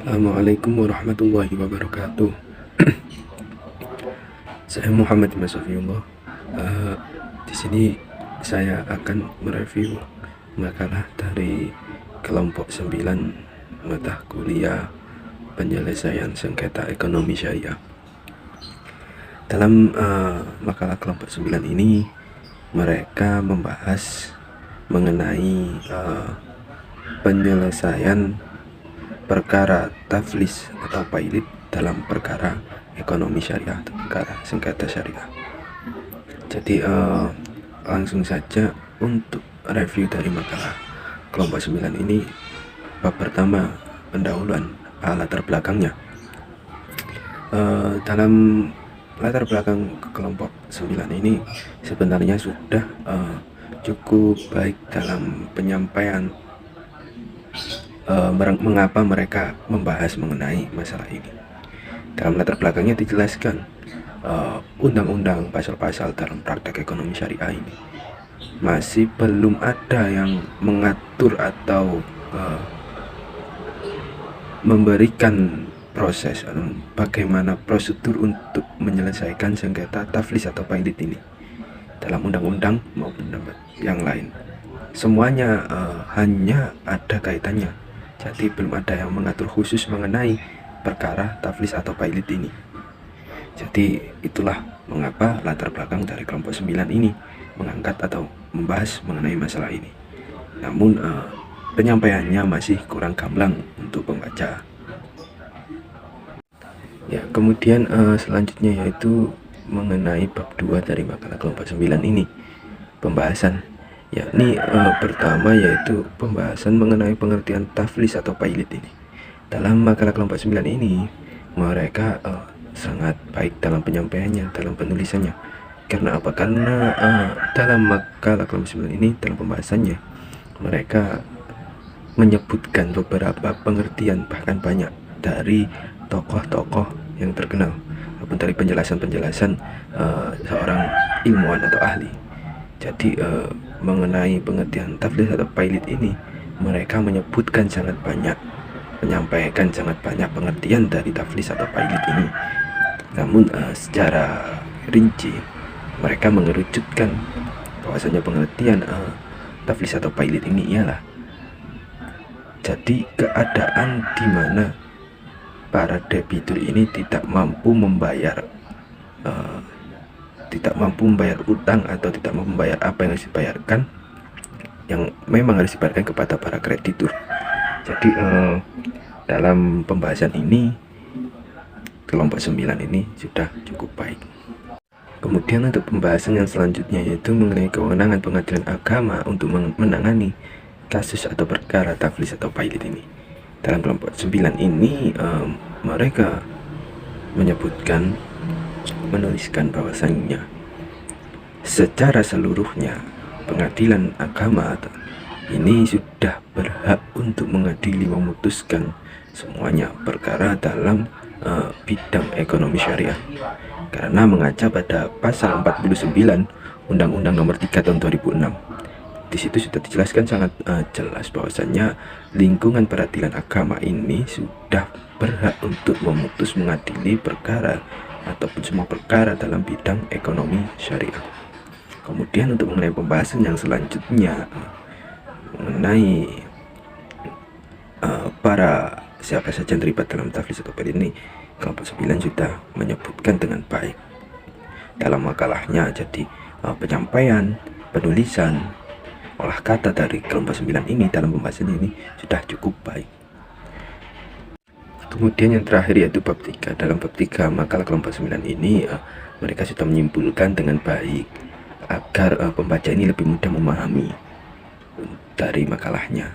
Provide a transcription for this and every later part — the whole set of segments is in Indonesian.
Assalamualaikum warahmatullahi wabarakatuh. Saya Muhammad Masofiullah. Di sini saya akan mereview makalah dari kelompok 9 mata kuliah penyelesaian sengketa ekonomi syariah. Dalam makalah kelompok 9 ini mereka membahas mengenai penyelesaian perkara taflis atau pailit dalam perkara ekonomi syariah atau perkara sengketa syariah. Jadi langsung saja untuk review dari makalah kelompok 9 ini. Bab pertama, pendahuluan, latar belakangnya. Dalam latar belakang kelompok 9 ini sebenarnya sudah cukup baik dalam penyampaian mengapa mereka membahas mengenai masalah ini. Dalam latar belakangnya dijelaskan undang-undang pasal-pasal dalam praktek ekonomi syariah ini masih belum ada yang mengatur atau memberikan proses bagaimana prosedur untuk menyelesaikan sengketa taflis atau pailit ini dalam undang-undang maupun yang lain. Semuanya hanya ada kaitannya. Jadi belum ada yang mengatur khusus mengenai perkara taflis atau pailit ini. Jadi itulah mengapa latar belakang dari kelompok 9 ini mengangkat atau membahas mengenai masalah ini. Namun penyampaiannya masih kurang gamblang untuk pembaca. Ya, kemudian selanjutnya yaitu mengenai bab 2 dari makalah kelompok 9 ini. Pembahasan yakni pertama yaitu pembahasan mengenai pengertian taflis atau pailit ini. Dalam makalah kelompok 9 ini mereka sangat baik dalam penyampaiannya, dalam penulisannya. Karena apa? Karena dalam makalah kelompok 9 ini, dalam pembahasannya mereka menyebutkan beberapa pengertian, bahkan banyak dari tokoh-tokoh yang terkenal ataupun dari penjelasan-penjelasan seorang ilmuwan atau ahli. Jadi mengenai pengertian taflis atau pailit ini mereka menyebutkan sangat banyak, menyampaikan sangat banyak pengertian dari taflis atau pailit ini. Namun secara rinci mereka mengerucutkan bahwasanya pengertian taflis atau pailit ini ialah jadi keadaan di mana para debitur ini tidak mampu membayar utang atau tidak mampu membayar apa yang harus dibayarkan, yang memang harus dibayarkan kepada para kreditur. Jadi dalam pembahasan ini kelompok 9 ini sudah cukup baik. Kemudian untuk pembahasan yang selanjutnya yaitu mengenai kewenangan pengadilan agama untuk menangani kasus atau perkara taflis atau pailit ini. Dalam kelompok 9 ini mereka menuliskan bahwasannya secara seluruhnya pengadilan agama ini sudah berhak untuk mengadili, memutuskan semuanya perkara dalam bidang ekonomi syariah, karena mengaca pada pasal 49 Undang-Undang Nomor 3 Tahun 2006. Di situ sudah dijelaskan sangat jelas bahwasannya lingkungan peradilan agama ini sudah berhak untuk mengadili perkara ataupun semua perkara dalam bidang ekonomi syariah. Kemudian untuk mengenai pembahasan yang selanjutnya mengenai siapa saja yang terlibat dalam taflis atau pailit ini, kelompok 9 sudah menyebutkan dengan baik dalam makalahnya. Jadi penyampaian, penulisan, olah kata dari kelompok 9 ini dalam pembahasan ini sudah cukup baik. Kemudian yang terakhir yaitu bab 3. Dalam bab 3 makalah kelompok 9 ini mereka sudah menyimpulkan dengan baik agar pembaca ini lebih mudah memahami dari makalahnya.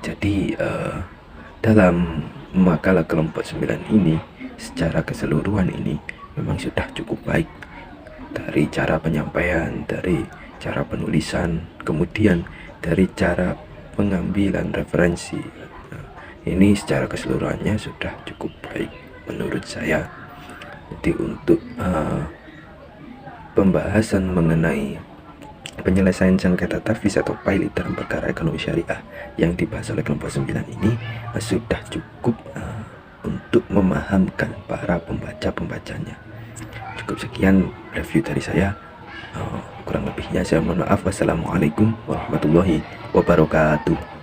Jadi dalam makalah kelompok 9 ini secara keseluruhan ini memang sudah cukup baik, dari cara penyampaian, dari cara penulisan, kemudian dari cara pengambilan referensi. Ini secara keseluruhannya sudah cukup baik menurut saya. Jadi untuk pembahasan mengenai penyelesaian sengketa taflis atau pailit dalam perkara ekonomi syariah yang dibahas oleh kelompok 9 ini sudah cukup untuk memahamkan para pembaca-pembacanya. Cukup sekian review dari saya. Kurang lebihnya saya mohon maaf. Wassalamualaikum warahmatullahi wabarakatuh.